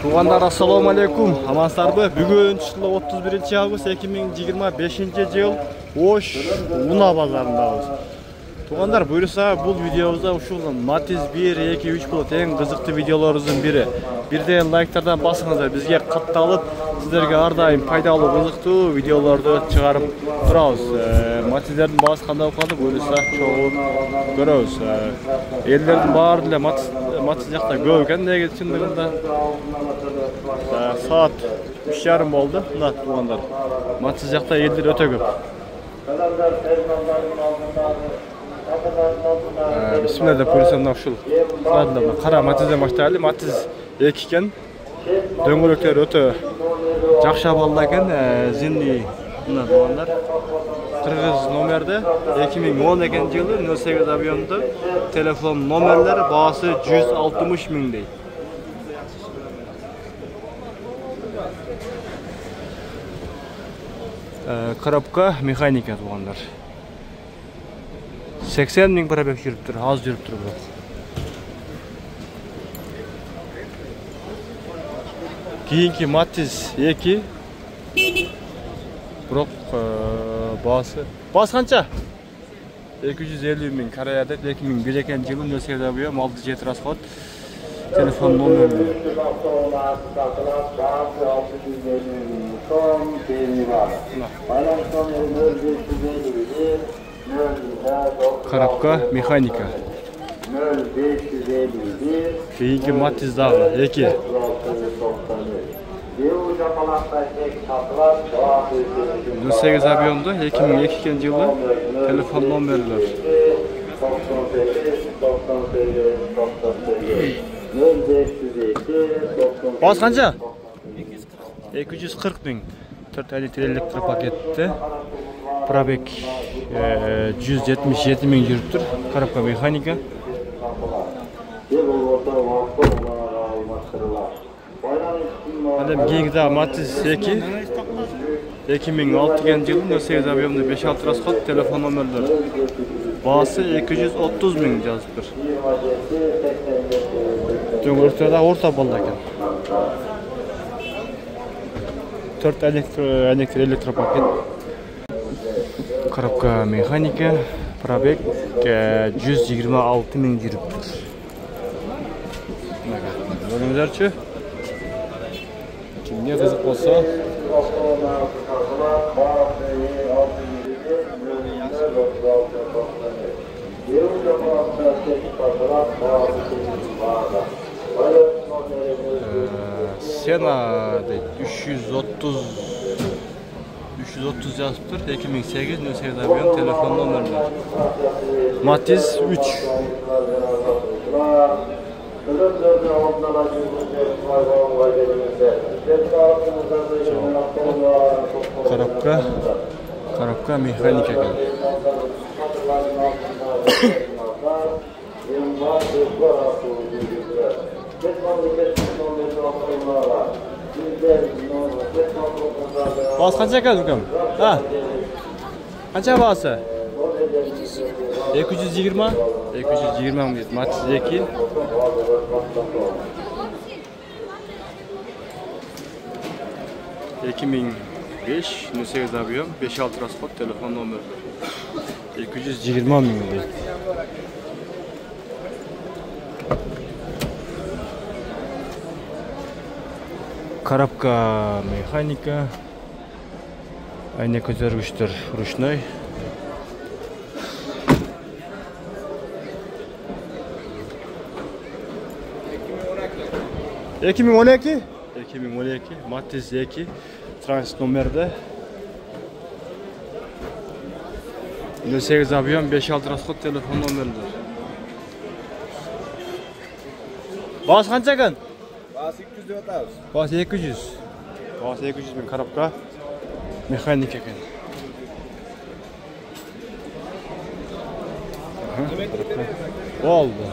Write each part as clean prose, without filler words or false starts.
Туғандар, ассаламу алейкум. Амансыздарбы? Бүгін жылы 31 август 2025 жыл Ош Уна базарындабыз. Туғандар, бұйырса бұл видеомызда ушул Matiz 1, 2, 3 болот ең қызықты видеоларымыздың бірі. Бірден лайктардан басыңыздар, бізге қатталып, сіздерге ардайым пайдалы қызықты видеоларды шығарып тұрабыз. Matiz'lerдің бағасы қандай болып қалды, бұйырса чоғын көрөбүз. Елдердің баары деле Matiz жақта көп екен, неге шындығында саат 3:30 болды. Мына туғандар, Matiz жақта елдер өте көп. Bismillah деп көрсем ушул. Қара Matiz'ден баштайлы. Matiz 2 екен. Дөңгөлөктөр өтө жакшы абалда экен. Зинни мына туғандар. Кыргыз номерде 2010 экен жылы 08 объемда телефон номерлер баасы 160 миңдей. Коробка механика туғандар. 80 миң пробег жүрүп тур, аз жүрүп тур бирок. Кийинки Matiz 2 бирок баасы канча? 250 миң Кореяда 2001 экен жылы 08 объем 6-7 расход. Телефон номери. Коробка механика. Кейинки Matiz дагы 2. Bu 8 объемда 2002 жылы телефон номерлер. Баасы канча? 240 миң. 4 электро пакетте. Пробег 177 миң жүрүп тур. Коробка механика. Адам кийинки дагы Matiz 2. 2006 жылы 08 объемда 5-6 расход, телефон номерлер. Баасы 230 миң жазып тур. Дөңгөлөктөр да орто болду экен. 4 электропакет. Коробка механика, пробег 126 миң жүрүп тур. Көрүңүздарчы. Kimге кызык болсо, Sena 330 жазып тур. 2008 08 объем, телефон номерлер. Matiz 3. Коробка механика екен. Баасы канча экен үкем? Канча баасы? 220 миң дейт. Matiz 2. Ekiming 5, 08 объем, 5-6 расход, телефон номер 220 миң дейт. Коробка механика, айна көтөргүчтөр ручной. Ekiming 12 Matiz 2 trans номерде 08 объем 5-6 расход, телефон номерлер. Баасы канча экен? Баасы 200 деп атабыз. Баасы 200. Баасы 200 миң коробка механика экен. Болду.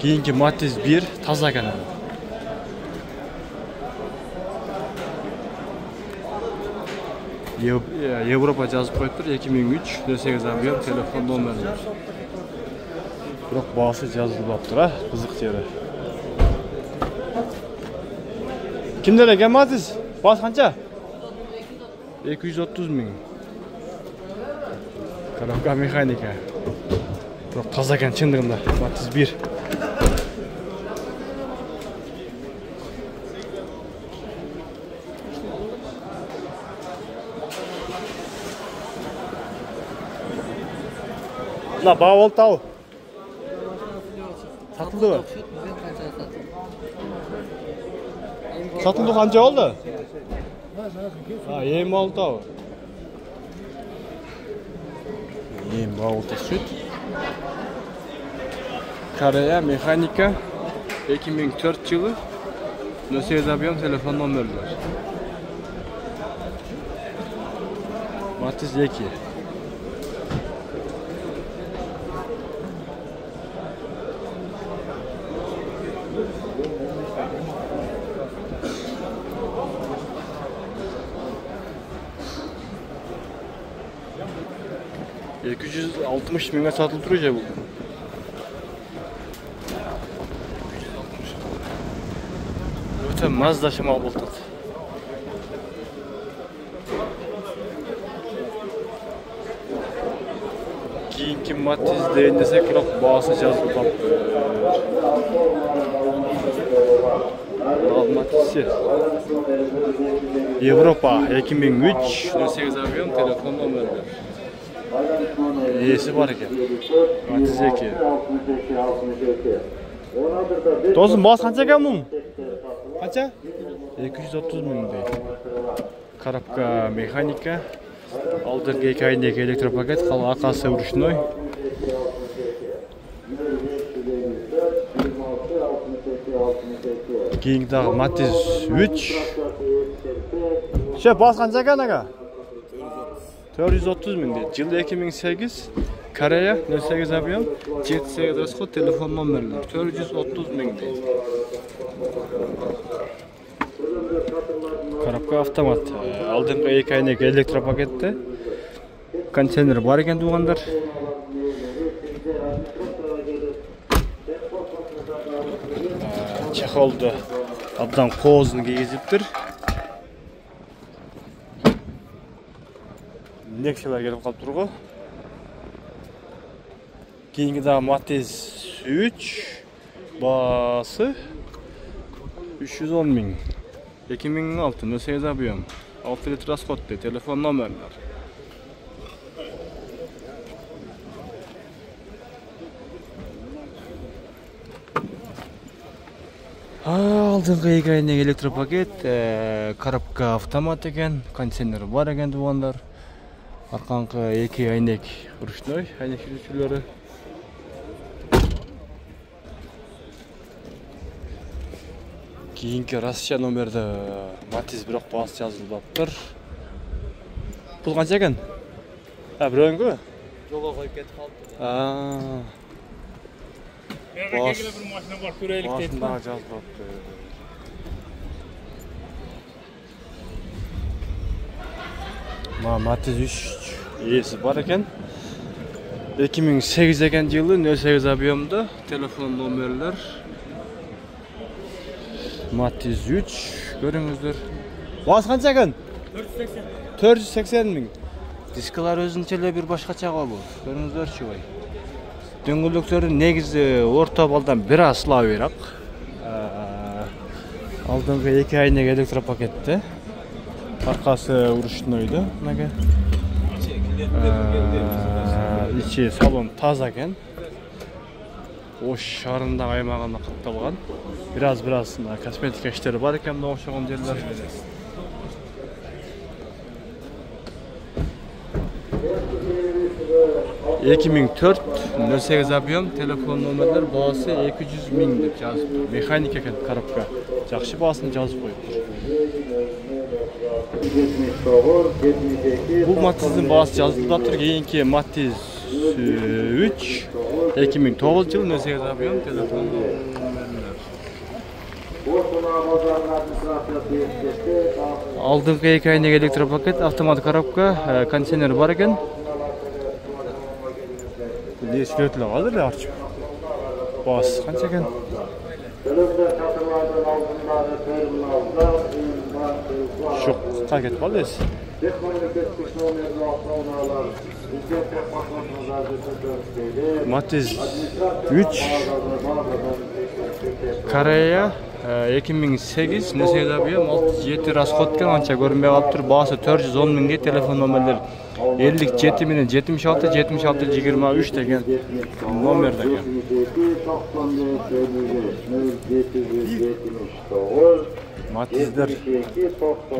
Кийинки Matiz 1 таза экен. Европа жазып коюптур. 2003 08 объем, телефон номерлер. Бирок баасы жазылып аптыр, кызык жери. Kimler ekan Matiz? Bas qancha? 230 ming. Коробка mexanika. Biroq toza ekan chindig'ida. Matiz 1. Na bağ tao. Satıldı mı? Satıldı qancha oldu? Ha, yem oldu tao. Yem oldu süt. Koreya mexanika 2004 yılı. Nöse yazabıyam telefon numarlar. Matiz 2. $260 mingga satılıb turacak bu. Öte Mazda şımal buldu. Keyinki Matiz deyin desek biroq bağısı жазылып qapti. Matiz'i. Европа 2003 08 avion telefon numarı. Iyisi var ekan. Matiz 2. Dostum bağısı qancha ekan bu? Qancha? 230 ming deydi. Коробка mexanika. Алдыңғы 2 айындегі электропакет, қала арқасы ручной. Кейінгі Matiz 3. Шеп, бас қанша екен аға? 430 мing deydi. Жылы 2008, Koreya 08 avion, 78 расход, telefon numarlar. 430 ming deydi. Коробка автомат. Алдыңғы 2 айындегі электропакетте контейнер бар екен туғандар. Чехолды абдан қозын кигізіптір. Нексиялар келіп қалып тұрғы. Кейінгі Matiz 3 басы 310 ming. 2006 08 avion. 6 litre расходты, telefon numarlar. Алдыңғы 2 айындегі электропакет, коробка автомат екен, контейнер бар екен туғандар. Арқаңғы 2 айнек ручной, айнек жүрушілері. Кейінгі Россия номерді Matiz бірақ басы жазылып тұр. Бұл қанша екен? Біреуінгі? Жолға қойып кетіп қалыпты. Басындағы жазылып тұр. Matiz 3 есі бар екен. 2008 екен жылы 08 aviomda telefon numarlar. Matiz 3 görüңүздөр. Басы қанша екен? 480 ming. Дискалар өзүнчө бир башкача болу. Көрүңүздөрчү бай. Дөңгөлөктөрү негизи орто балдан бир аз слабыйраак. Алдыңғы 2 айнек электропакетте. Аркасы ручнойду. Мынага. Ичи салон таза экен. Ош шаарындагы аймагына катталган. Бираз косметика иштери бар экен мына окшогон жерлер. $2004 08 avion, telefon numarlar bağısı 200 ming деп жазып. Mexanika ekan коробка. Жакшы баасын жазып коюптур. Бул Matiz'in баасы жазылып жатыр. Кийинки Matiz 3 2009 жылы 08 avion, telefon numarlar. Алдыңғы 2 айнек электропакет, автомат коробка, контейнер бар екен. Ne sürekli kalır ya açıp. Bas, kaç ekan? Şu hareket bağlıyız. Matiz 3 Koreya 2008 neseye tabiyorum 67 rasxotken ança görünmeye kalıp tur bahası 410 mingge telefon nomerleri 57 minen 76 76 23 degen nomerde eken.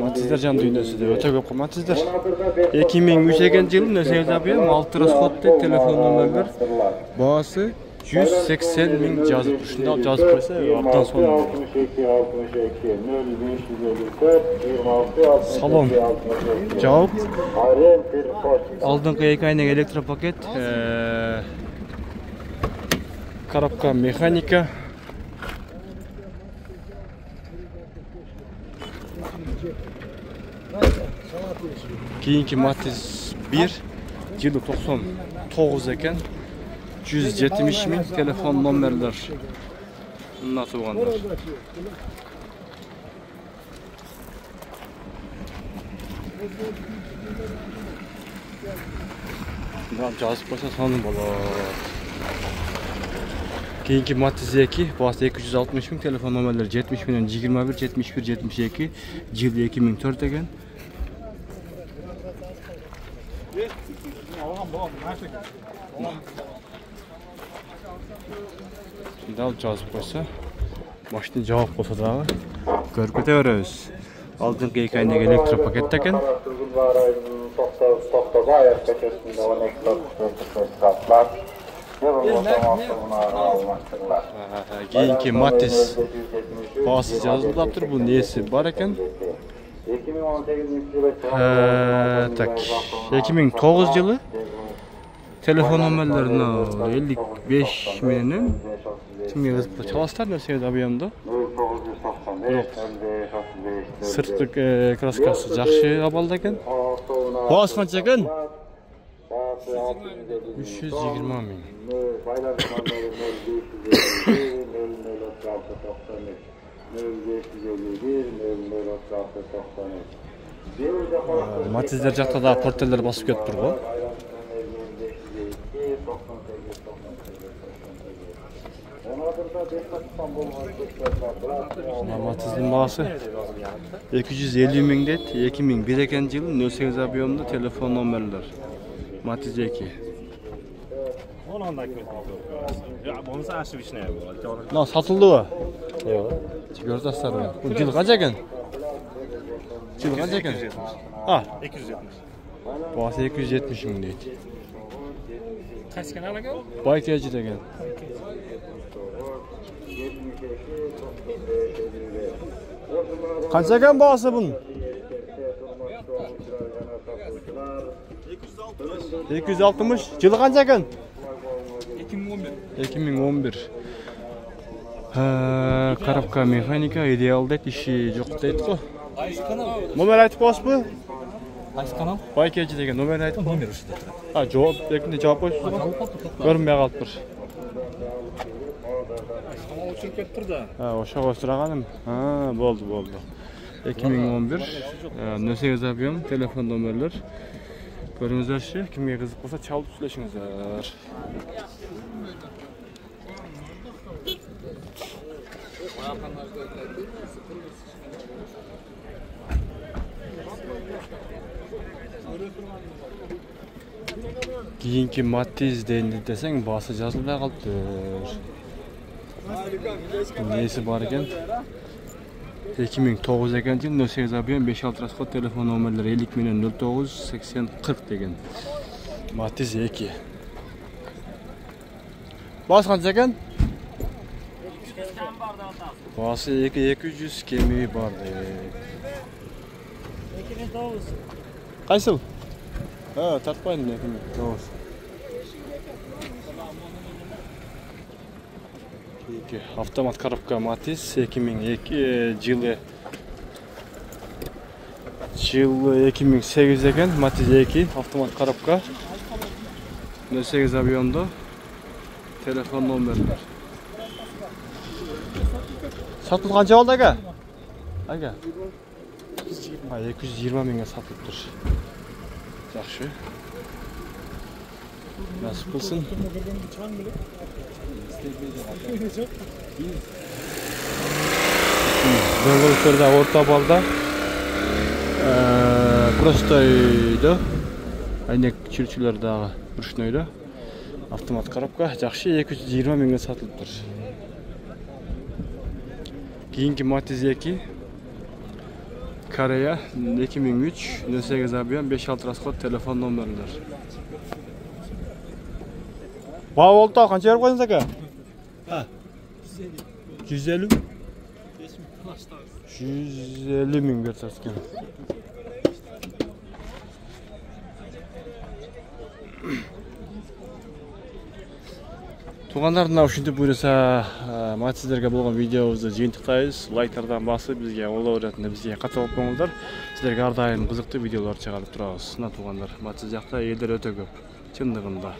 Matizler can dünyası diyor. Öte köp Matizler. 2003 eken yıl neseye tabiyorum 6 rasxotte telefon nomerler bahası 180 ming yazıp şunda yazıp koysa haftan sonra. Salon. Cevap. Aldığın kayıkayla elektropaket. Karabka mekanika. Keyinki Matiz 1 yılı 99 eken 170 ming telefon nomerler. Nasıl olanlar? Жазып қойса соның болады. Keyinki Matiz 2 bahası 260 ming telefon nomerleri 70 milyon 21 71 72 yıl 2004 eken. Şimdi alıp жазып қойса машина жауап болса дағы көріп кете береміз. Aldığın kayıkayındaki elektro paket eken. Keyinki Matiz bahası yazılıptır. Bu neyesi var eken? 2009 yılı telefon nomerlerini 55 milinin kimge kızıpta çalastar ne sevdi abi yanında? Yok. Sırtlık kraskası жақсы абалда екен. Бағасы қанша екен? 320 мың. Матиздер жақта да портелер басып кетіп тұр ғой. Matiz'in bağısı 250 ming det 2001 eken yılı 08 abiyomda telefon nomerler Matiz 2 satıldı mı? Yok. Çıkıyoruz tasarım. Bu yıl kaç eken? Yıl kaç eken? Ha. 270. Bağısı 270 ming det. Kaç eken ala gel? Baykiyacı da gel. Kaç eken bağısı bunun? 260. Yılı kaç eken? 2011. Karabka mekanika ideal det işi yok deydi ko. Nomer aytıp qo'yasiz bu? Qaysi kanal? Baykiyacı degan nomer aytıp. Nomer işte. Ha, cevap bekinde cevap qo'ysiz. Görünmeye kalıptır. Uçurup kettir da. Ha, oşa qo'ydiraganim. Ha, bo'ldi. 2011. Nöse yazabıyım, telefon nomerler. Görünüzlerse kimge kızık olsa çalıp süleşinizler. Keyinki Matiz deyildi deseng bası yazılmaya kalıptır. Neyse var eken? 2009 eken yıl nöse yazabıyım 5-6 rasxot telefon nomerleri 50 milyon 09 80 40 degen. Matiz 2. Bas kaç eken? Bası 200 kemiği bardı. Kaysıl? Ha, tartmayın ne kemik. Doğru. Avtomat Karabka Matiz 2002 yılı 2008 eken Matiz 2 avtomat Karabka 08 abiyonda telefon nomerler Satılıp qancha oldu aka? Aka. 220 mingga satılıp dur. Yaxşı. Nasip qilsin. Do'ng'izlarda o'rta balda prostoyda aynek chirchilardagi burishnoyda avtomat коробка yaxshi 220 mingga satılıp dur. Keyingi Matiz 2 Koreya 2003 08 abiyan 5-6 rasxod telefon nomerler. Bağ oldu qancha berib qo'ydingiz aka? Ha. 150. 150 ming bersiz ekan. Туғандарына ушинтип буйруса Матизлерге болгон видеобузду жыйынтыктайбыз. Лайктардан басып бизге колдоо беретиндер, бизге катуу болуп коңуздар. Силерге ар дайым кызыктуу видеолор чыгарып турабыз. Мына туғандар, Матиз жакта элдер өтө көп. Чындыгында.